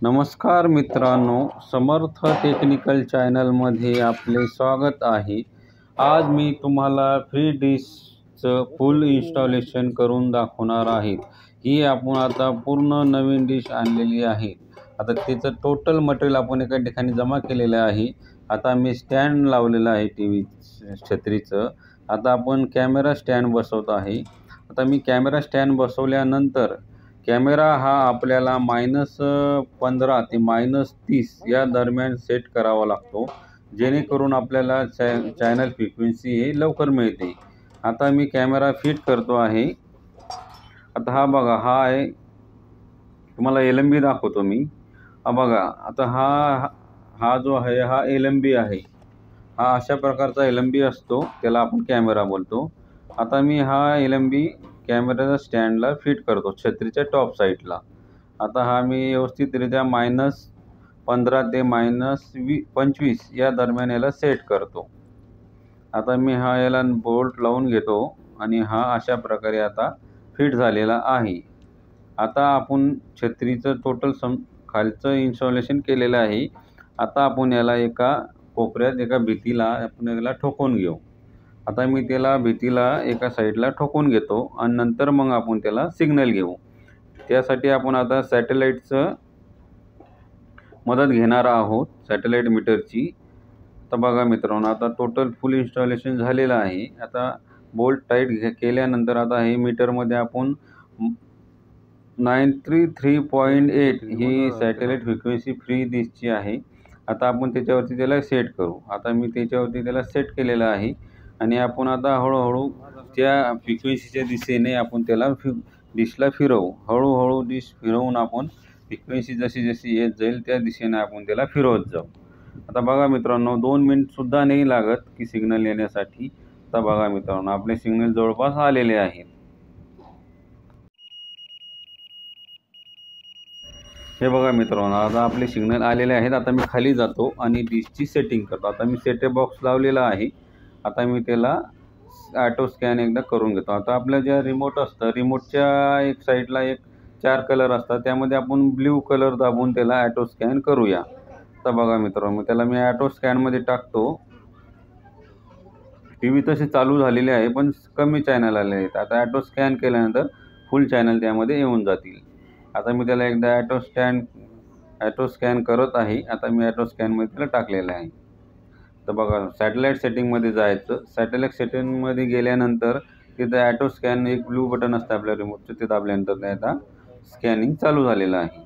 नमस्कार मित्रांनो, समर्थ टेक्निकल चॅनलमध्ये आपले स्वागत आहे। आज मी तुम्हाला फ्री डिशचं फुल इन्स्टॉलेशन करून दाखवणार आहे। ही आपण आता पूर्ण नवीन डिश आणलेली आहे। आता त्याचं टोटल मटेरियल आपण एका ठिकाणी जमा केलेलं आहे। आता मी स्टँड लावलेलं आहे टीव्ही छत्रीचं। आता आपण कॅमेरा स्टँड बसवत आहे। आता मी कॅमेरा स्टँड बसवल्यानंतर कॅमेरा हा आपल्याला -15 ते -30 या दरम्यान सेट करावा लागतो, जेणेकरून आपल्याला चॅनल फ्रिक्वेन्सी हे लवकर मिळते। आता मी कॅमेरा फिट करतो आहे। आता हा बघा, हा आहे, तुम्हाला LMB दाखवतो मी। हा बघा, आता हा जो आहे हा LMB आहे। हा अशा प्रकारचा LMB असतो, त्याला आपण कॅमेरा बोलतो। आता मी हा LMB कॅमेराच्या स्टँडला फिट करतो छत्रीच्या टॉप साईडला। आता हा मी व्यवस्थितरित्या -15 ते -25 या दरम्यान याला सेट करतो। आता मी याला बोल्ट लावून घेतो आणि हा अशा प्रकारे आता फिट झालेला आहे। आता आपण छत्रीचं टोटल खालचं इन्स्टॉलेशन केलेलं आहे। आता आपण याला एका कोपऱ्यात एका भिंतीला आपण याला ठोकून घेऊ। आता मी त्याला भिंतीला एका साईडला ठोकून घेतो आणि नंतर मग आपण त्याला सिग्नल घेऊ। त्यासाठी आपण आता सॅटेलाईटचं मदत घेणार आहोत, सॅटेलाईट मीटरची। आता बघा मित्रांनो, आता टोटल फुल इन्स्टॉलेशन झालेलं आहे। आता बोल्ट टाईट केल्यानंतर आता हे मीटरमध्ये आपण 933.8 ही सॅटेलाईट फ्रिक्वेन्सी फ्री डिशची आहे। आता आपण त्याच्यावरती त्याला सेट करू। आता मी त्याच्यावरती त्याला सेट केलेलं आहे आणि आपण आता हळूहळू त्या फ्रिक्वेन्सीच्या दिशेने आपण त्याला डिशला फिरवू। हळूहळू डिश फिरवून आपण फ्रिक्वेन्सी जशी जशी येत जाईल त्या दिशेने आपण त्याला फिरवत जाऊ। आता बघा मित्रांनो, 2 मिनिटसुद्धा नाही लागत की सिग्नल येण्यासाठी। आता बघा मित्रांनो, आपले सिग्नल जवळपास आलेले आहेत। हे बघा मित्रांनो, आता आपले सिग्नल आलेले आहेत। आता मी खाली जातो आणि डिशची सेटिंग करतो। आता मी सेटअप बॉक्स लावलेला आहे। आता मी त्याला ऑटो स्कॅन एकदा करून घेतो। आता आपलं जे रिमोट असतं, रिमोटच्या एक साईडला 4 कलर असतात, त्यामध्ये आपण ब्ल्यू कलर दाबून त्याला ऑटो स्कॅन करूया। आता बघा मित्रांनो, त्याला मी ऑटो स्कॅनमध्ये टाकतो। टीव्ही तसे चालू झालेले आहे, पण कमी चॅनल आले आहेत। आता ऑटो स्कॅन केल्यानंतर फुल चॅनल त्यामध्ये येऊन जातील। आता मी त्याला एकदा ऑटो स्कॅन करत आहे। आता मी ऑटो स्कॅनमध्ये त्याला टाकलेलं आहे। तर बघा, सॅटेलाईट सेटिंगमध्ये जायचं। सॅटेलाईट सेटिंगमध्ये गेल्यानंतर तिथे ऑटो स्कॅन एक ब्लू बटन असतं आपल्या रिमोटचं, ते दाबल्यानंतर ते आता स्कॅनिंग चालू झालेलं आहे।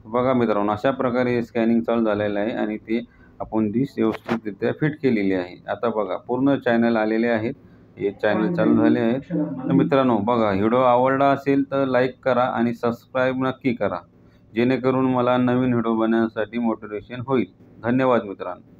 बघा मित्रांनो, अशा प्रकारे स्कॅनिंग चालू झालेलं आहे आणि ते आपण डिश व्यवस्थितरित्या फिट केलेली आहे। आता बघा, पूर्ण चॅनल आलेले आहेत, हे चॅनल चालू झाले आहेत। तर मित्रांनो बघा, व्हिडिओ आवडला असेल तर लाईक करा आणि सबस्क्राईब नक्की करा, जेणेकरून मला नवीन व्हिडिओ बनवण्यासाठी मोटिवेशन होईल। धन्यवाद मित्रांनो।